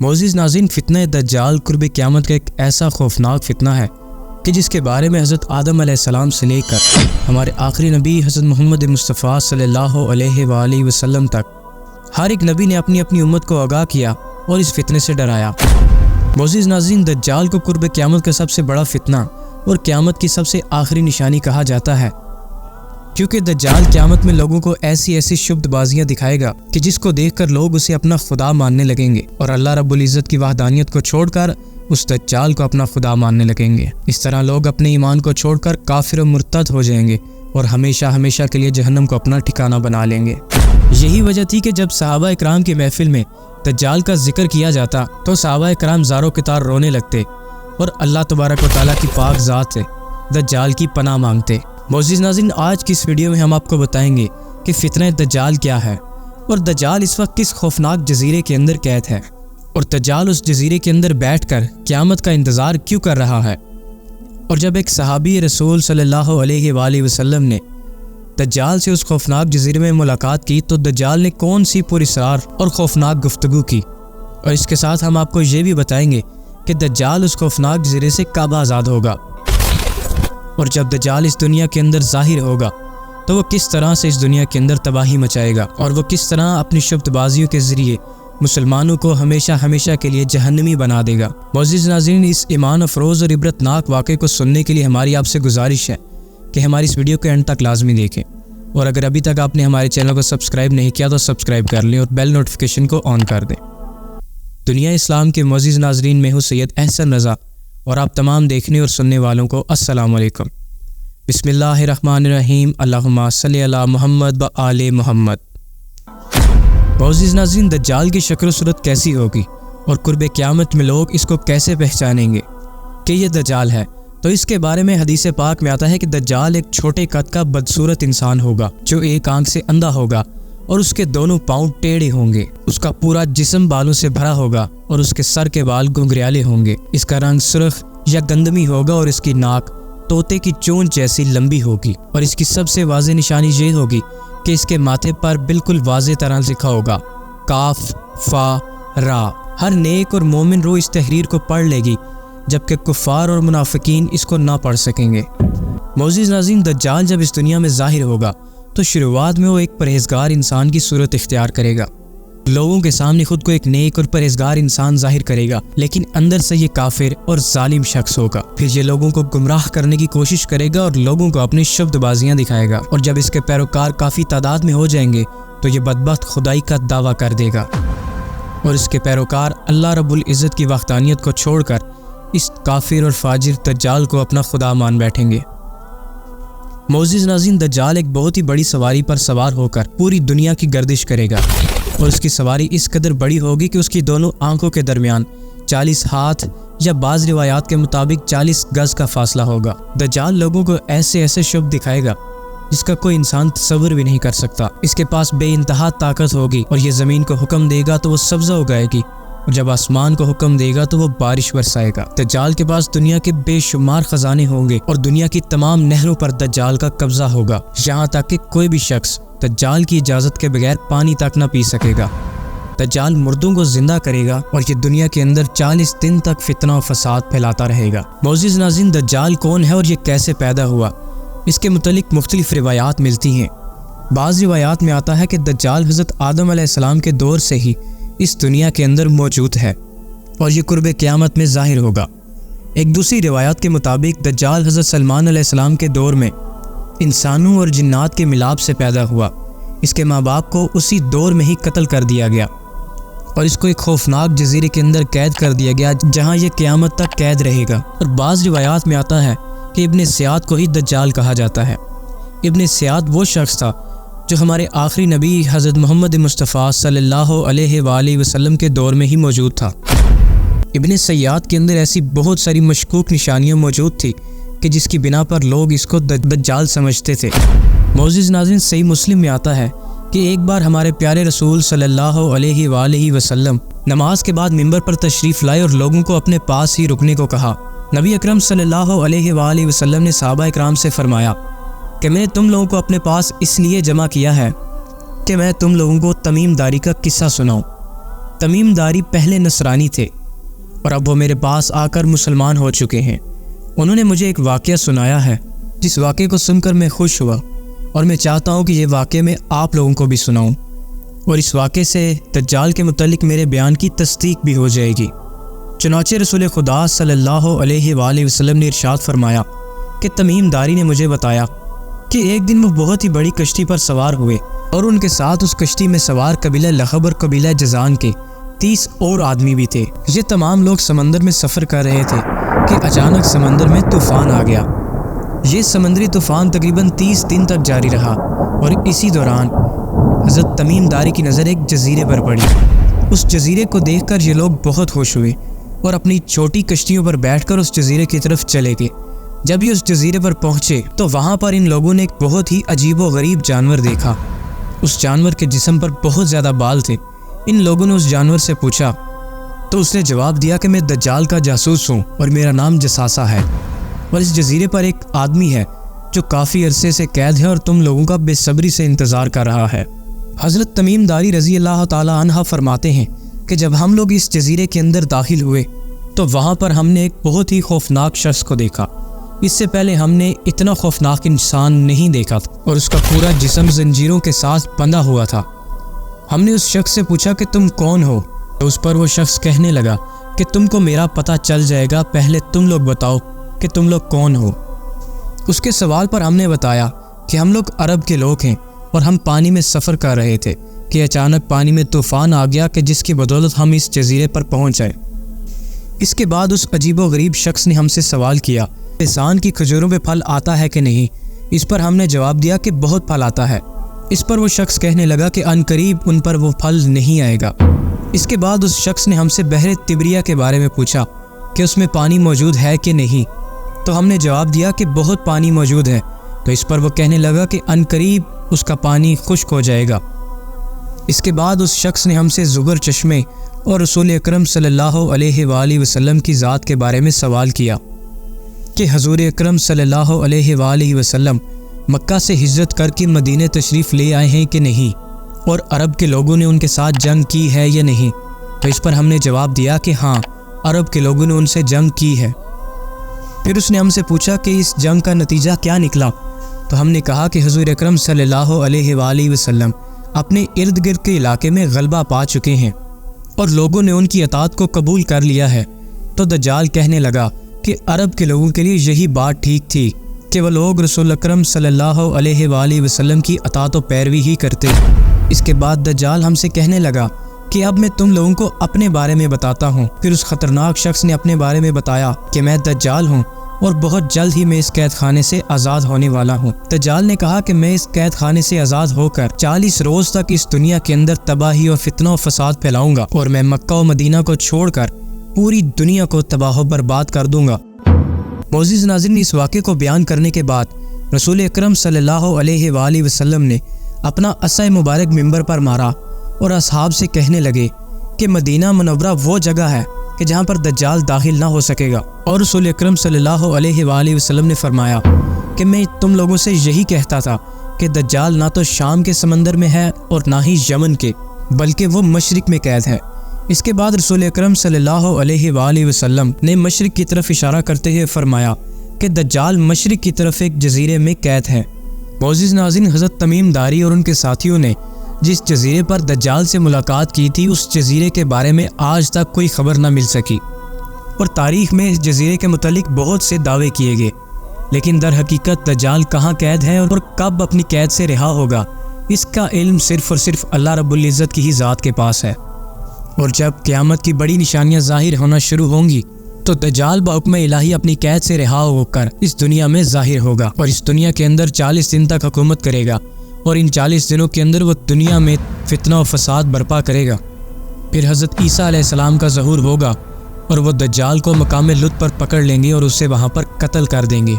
معزز ناظرین، فتنہ دجال قرب قیامت کا ایک ایسا خوفناک فتنہ ہے کہ جس کے بارے میں حضرت آدم علیہ السلام سے لے کر ہمارے آخری نبی حضرت محمد مصطفیٰ صلی اللہ علیہ وآلہ وسلم تک ہر ایک نبی نے اپنی اپنی امت کو آگاہ کیا اور اس فتنے سے ڈرایا۔ معزز ناظرین، دجال کو قرب قیامت کا سب سے بڑا فتنہ اور قیامت کی سب سے آخری نشانی کہا جاتا ہے، کیونکہ دجال قیامت میں لوگوں کو ایسی ایسی شبد بازیاں دکھائے گا کہ جس کو دیکھ کر لوگ اسے اپنا خدا ماننے لگیں گے اور اللہ رب العزت کی وحدانیت کو چھوڑ کر اس دجال کو اپنا خدا ماننے لگیں گے۔ اس طرح لوگ اپنے ایمان کو چھوڑ کر کافر و مرتد ہو جائیں گے اور ہمیشہ ہمیشہ کے لیے جہنم کو اپنا ٹھکانہ بنا لیں گے۔ یہی وجہ تھی کہ جب صحابہ اکرام کی محفل میں دجال کا ذکر کیا جاتا تو صحابہ اکرام زاروں کے تار رونے لگتے اور اللہ تبارک و تعالیٰ کی پاک ذات سے دجال کی پناہ مانگتے۔ معزز ناظرین، آج کی اس ویڈیو میں ہم آپ کو بتائیں گے کہ فتنہ دجال کیا ہے اور دجال اس وقت کس خوفناک جزیرے کے اندر قید ہے، اور دجال اس جزیرے کے اندر بیٹھ کر قیامت کا انتظار کیوں کر رہا ہے۔ اور جب ایک صحابی رسول صلی اللہ علیہ وآلہ وسلم نے دجال سے اس خوفناک جزیرے میں ملاقات کی تو دجال نے کون سی پراسرار اور خوفناک گفتگو کی، اور اس کے ساتھ ہم آپ کو یہ بھی بتائیں گے کہ دجال اس خوفناک جزیرے سے کب آزاد ہوگا، اور جب دجال اس دنیا کے اندر ظاہر ہوگا تو وہ کس طرح سے اس دنیا کے اندر تباہی مچائے گا، اور وہ کس طرح اپنی شبد بازیوں کے ذریعے مسلمانوں کو ہمیشہ ہمیشہ کے لیے جہنمی بنا دے گا۔ معزز ناظرین، اس ایمان افروز اور عبرتناک واقعے کو سننے کے لیے ہماری آپ سے گزارش ہے کہ ہماری اس ویڈیو کو اینڈ تک لازمی دیکھیں، اور اگر ابھی تک آپ نے ہمارے چینل کو سبسکرائب نہیں کیا تو سبسکرائب کر لیں اور بیل نوٹیفیکیشن کو آن کر دیں۔ دنیا اسلام کے معزز ناظرین، میں ہوں سید احسن رضا اور آپ تمام دیکھنے اور سننے والوں کو السلام علیکم۔ بسم اللہ الرحمن الرحیم، اللہم صلی علی محمد و آل محمد۔ معزز ناظرین، دجال کی شکل و صورت کیسی ہوگی اور قرب قیامت میں لوگ اس کو کیسے پہچانیں گے کہ یہ دجال ہے، تو اس کے بارے میں حدیث پاک میں آتا ہے کہ دجال ایک چھوٹے قد کا بدصورت انسان ہوگا جو ایک آنکھ سے اندھا ہوگا اور اس کے دونوں پاؤں ٹیڑھے ہوں گے، اس کا پورا جسم بالوں سے بھرا ہوگا اور اس کے سر کے بال گھنگریالے ہوں گے، اس کا رنگ سرخ یا گندمی ہوگا اور اس کی ناک طوطے کی چونچ جیسی لمبی ہوگی، اور اس کی سب سے واضح نشانی یہ ہوگی کہ اس کے ماتھے پر بالکل واضح طرح لکھا ہوگا کاف فا را۔ ہر نیک اور مومن روح اس تحریر کو پڑھ لے گی جبکہ کفار اور منافقین اس کو نہ پڑھ سکیں گے۔ معزز ناظرین، دجال جب اس دنیا میں ظاہر ہوگا تو شروعات میں وہ ایک پرہیزگار انسان کی صورت اختیار کرے گا، لوگوں کے سامنے خود کو ایک نیک اور پرہیزگار انسان ظاہر کرے گا، لیکن اندر سے یہ کافر اور ظالم شخص ہوگا۔ پھر یہ لوگوں کو گمراہ کرنے کی کوشش کرے گا اور لوگوں کو اپنی شبد بازیاں دکھائے گا، اور جب اس کے پیروکار کافی تعداد میں ہو جائیں گے تو یہ بدبخت خدائی کا دعویٰ کر دے گا، اور اس کے پیروکار اللہ رب العزت کی وحدانیت کو چھوڑ کر اس کافر اور فاجر دجال کو اپنا خدا مان بیٹھیں گے۔ معزز ناظرین، دجال ایک بہت ہی بڑی سواری پر سوار ہو کر پوری دنیا کی گردش کرے گا، اور اس کی سواری اس قدر بڑی ہوگی کہ اس کی دونوں آنکھوں کے درمیان 40 ہاتھ یا بعض روایات کے مطابق 40 گز کا فاصلہ ہوگا۔ دجال لوگوں کو ایسے ایسے شبد دکھائے گا جس کا کوئی انسان تصور بھی نہیں کر سکتا۔ اس کے پاس بے انتہا طاقت ہوگی، اور یہ زمین کو حکم دے گا تو وہ سبزہ اگائے گی، اور جب آسمان کو حکم دے گا تو وہ بارش برسائے گا۔ دجال کے پاس دنیا کے بے شمار خزانے ہوں گے اور دنیا کی تمام نہروں پر دجال کا قبضہ ہوگا، یہاں تک کہ کوئی بھی شخص دجال کی اجازت کے بغیر پانی تک نہ پی سکے گا۔ دجال مردوں کو زندہ کرے گا اور یہ دنیا کے اندر 40 دن تک فتنہ و فساد پھیلاتا رہے گا۔ معزز ناظرین، دجال کون ہے اور یہ کیسے پیدا ہوا، اس کے متعلق مختلف روایات ملتی ہیں۔ بعض روایات میں آتا ہے کہ دجال حضرت آدم علیہ السلام کے دور سے ہی اس دنیا کے اندر موجود ہے اور یہ قرب قیامت میں ظاہر ہوگا۔ ایک دوسری روایات کے مطابق دجال حضرت سلمان علیہ السلام کے دور میں انسانوں اور جنات کے ملاپ سے پیدا ہوا، اس کے ماں باپ کو اسی دور میں ہی قتل کر دیا گیا اور اس کو ایک خوفناک جزیرے کے اندر قید کر دیا گیا جہاں یہ قیامت تک قید رہے گا۔ اور بعض روایات میں آتا ہے کہ ابن سیاد کو ہی دجال کہا جاتا ہے۔ ابن سیاد وہ شخص تھا جو ہمارے آخری نبی حضرت محمد مصطفیٰ صلی اللہ علیہ وآلہ وسلم کے دور میں ہی موجود تھا۔ ابن سیاد کے اندر ایسی بہت ساری مشکوک نشانیاں موجود تھی کہ جس کی بنا پر لوگ اس کو دجال سمجھتے تھے۔ معزز ناظرین، صحیح مسلم میں آتا ہے کہ ایک بار ہمارے پیارے رسول صلی اللہ علیہ وآلہ وسلم نماز کے بعد منبر پر تشریف لائے اور لوگوں کو اپنے پاس ہی رکنے کو کہا۔ نبی اکرم صلی اللہ علیہ وآلہ وسلم نے صحابہ اکرام سے فرمایا کہ میں نے تم لوگوں کو اپنے پاس اس لیے جمع کیا ہے کہ میں تم لوگوں کو تمیم داری کا قصہ سناؤں تمیم داری پہلے نصرانی تھے اور اب وہ میرے پاس آ کر مسلمان ہو چکے ہیں۔ انہوں نے مجھے ایک واقعہ سنایا ہے جس واقعے کو سن کر میں خوش ہوا اور میں چاہتا ہوں کہ یہ واقعہ میں آپ لوگوں کو بھی سناؤں، اور اس واقعے سے دجال کے متعلق میرے بیان کی تصدیق بھی ہو جائے گی۔ چنانچہ رسول خدا صلی اللہ علیہ وآلہ وسلم نے ارشاد فرمایا کہ تمیم داری نے مجھے بتایا کہ ایک دن وہ بہت ہی بڑی کشتی پر سوار ہوئے اور ان کے ساتھ اس کشتی میں سوار قبیلہ لخب اور قبیلہ جزان کے 30 اور آدمی بھی تھے۔ یہ تمام لوگ سمندر میں سفر کر رہے تھے کہ اچانک سمندر میں طوفان آ گیا۔ یہ سمندری طوفان تقریباً 30 دن تک جاری رہا اور اسی دوران حضرت تمیم داری کی نظر ایک جزیرے پر پڑی۔ اس جزیرے کو دیکھ کر یہ لوگ بہت خوش ہوئے اور اپنی چھوٹی کشتیوں پر بیٹھ کر اس جزیرے کی طرف چلے گئے۔ جب یہ اس جزیرے پر پہنچے تو وہاں پر ان لوگوں نے ایک بہت ہی عجیب و غریب جانور دیکھا۔ اس جانور کے جسم پر بہت زیادہ بال تھے۔ ان لوگوں نے اس جانور سے پوچھا تو اس نے جواب دیا کہ میں دجال کا جاسوس ہوں اور میرا نام جساسہ ہے، اور اس جزیرے پر ایک آدمی ہے جو کافی عرصے سے قید ہے اور تم لوگوں کا بے صبری سے انتظار کر رہا ہے۔ حضرت تمیم داری رضی اللہ تعالی عنہ فرماتے ہیں کہ جب ہم لوگ اس جزیرے کے اندر داخل ہوئے تو وہاں پر ہم نے ایک بہت ہی خوفناک شخص کو دیکھا۔ اس سے پہلے ہم نے اتنا خوفناک انسان نہیں دیکھا تھا اور اس کا پورا جسم زنجیروں کے ساتھ بندھا ہوا تھا۔ ہم نے اس شخص سے پوچھا کہ تم کون ہو؟ تو اس پر وہ شخص کہنے لگا کہ تم کو میرا پتہ چل جائے گا، پہلے تم لوگ بتاؤ کہ تم لوگ کون ہو۔ اس کے سوال پر ہم نے بتایا کہ ہم لوگ عرب کے لوگ ہیں اور ہم پانی میں سفر کر رہے تھے کہ اچانک پانی میں طوفان آ گیا کہ جس کی بدولت ہم اس جزیرے پر پہنچ آئے۔ اس کے بعد اس عجیب و غریب شخص نے ہم سے سوال کیا انسان کی کھجوروں پہ پھل آتا ہے کہ نہیں؟ اس پر ہم نے جواب دیا کہ بہت پھل آتا ہے۔ اس پر وہ شخص کہنے لگا کہ ان قریب ان پر وہ پھل نہیں آئے گا۔ اس کے بعد اس شخص نے ہم سے بحر طبریہ کے بارے میں پوچھا کہ اس میں پانی موجود ہے کہ نہیں، تو ہم نے جواب دیا کہ بہت پانی موجود ہے۔ تو اس پر وہ کہنے لگا کہ ان قریب اس کا پانی خشک ہو جائے گا۔ اس کے بعد اس شخص نے ہم سے زبر چشمے اور رسول اکرم صلی اللہ علیہ وآلہ وسلم کی ذات کے بارے میں سوال کیا کہ حضور اکرم صلی اللہ علیہ وآلہ وسلم مکہ سے ہجرت کر کے مدینہ تشریف لے آئے ہیں کہ نہیں، اور عرب کے لوگوں نے ان کے ساتھ جنگ کی ہے یا نہیں؟ تو اس پر ہم نے جواب دیا کہ ہاں، عرب کے لوگوں نے ان سے جنگ کی ہے۔ پھر اس نے ہم سے پوچھا کہ اس جنگ کا نتیجہ کیا نکلا؟ تو ہم نے کہا کہ حضور اکرم صلی اللہ علیہ وآلہ وسلم اپنے ارد گرد کے علاقے میں غلبہ پا چکے ہیں اور لوگوں نے ان کی اطاعت کو قبول کر لیا ہے۔ تو دجال کہنے لگا کہ عرب کے لوگوں کے لیے یہی بات ٹھیک تھی کہ وہ لوگ رسول اکرم صلی اللہ علیہ وآلہ وسلم کی اطاعت و پیروی ہی کرتے۔ اس کے بعد دجال ہم سے کہنے لگا کہ اب میں تم لوگوں کو اپنے بارے میں بتاتا ہوں۔ پھر اس خطرناک شخص نے اپنے بارے میں بتایا کہ میں دجال ہوں اور بہت جلد ہی میں اس قید خانے سے آزاد ہونے والا ہوں۔ دجال نے کہا کہ میں اس قید خانے سے آزاد ہو کر 40 روز تک اس دنیا کے اندر تباہی اور فتنہ و فساد پھیلاؤں گا، اور میں مکہ و مدینہ کو چھوڑ کر پوری دنیا کو تباہ و برباد کر دوں گا۔ معزز ناظرین، اس واقعے کو بیان کرنے کے بعد رسول اکرم صلی اللہ علیہ وآلہ وسلم نے اپنا عصا مبارک منبر پر مارا اور اصحاب سے کہنے لگے کہ مدینہ منورہ وہ جگہ ہے کہ جہاں پر دجال داخل نہ ہو سکے گا، اور رسول اکرم صلی اللہ علیہ وآلہ وسلم نے فرمایا کہ میں تم لوگوں سے یہی کہتا تھا کہ دجال نہ تو شام کے سمندر میں ہے اور نہ ہی یمن کے، بلکہ وہ مشرق میں قید ہے۔ اس کے بعد رسول اکرم صلی اللہ علیہ وآلہ وسلم نے مشرق کی طرف اشارہ کرتے ہوئے فرمایا کہ دجال مشرق کی طرف ایک جزیرے میں قید ہے۔ معزز ناظرین، حضرت تمیم داری اور ان کے ساتھیوں نے جس جزیرے پر دجال سے ملاقات کی تھی، اس جزیرے کے بارے میں آج تک کوئی خبر نہ مل سکی، اور تاریخ میں اس جزیرے کے متعلق بہت سے دعوے کیے گئے، لیکن در حقیقت دجال کہاں قید ہے اور کب اپنی قید سے رہا ہوگا، اس کا علم صرف اور صرف اللہ رب العزت کی ہی ذات کے پاس ہے۔ اور جب قیامت کی بڑی نشانیاں ظاہر ہونا شروع ہوں گی تو دجال بحکم الہی اپنی قید سے رہا ہو کر اس دنیا میں ظاہر ہوگا اور اس دنیا کے اندر 40 دن تک حکومت کرے گا، اور ان 40 دنوں کے اندر وہ دنیا میں فتنہ و فساد برپا کرے گا۔ پھر حضرت عیسیٰ علیہ السلام کا ظہور ہوگا اور وہ دجال کو مقام لط پر پکڑ لیں گے اور اسے وہاں پر قتل کر دیں گے،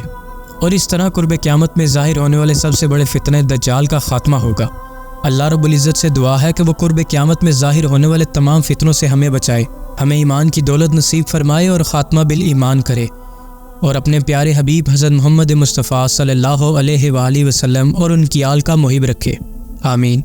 اور اس طرح قرب قیامت میں ظاہر ہونے والے سب سے بڑے فتنہ دجال کا خاتمہ ہوگا۔ اللہ رب العزت سے دعا ہے کہ وہ قرب قیامت میں ظاہر ہونے والے تمام فتنوں سے ہمیں بچائے، ہمیں ایمان کی دولت نصیب فرمائے اور خاتمہ بالایمان کرے، اور اپنے پیارے حبیب حضرت محمد مصطفیٰ صلی اللہ علیہ وآلہ وسلم اور ان کی آل کا محب رکھے، آمین۔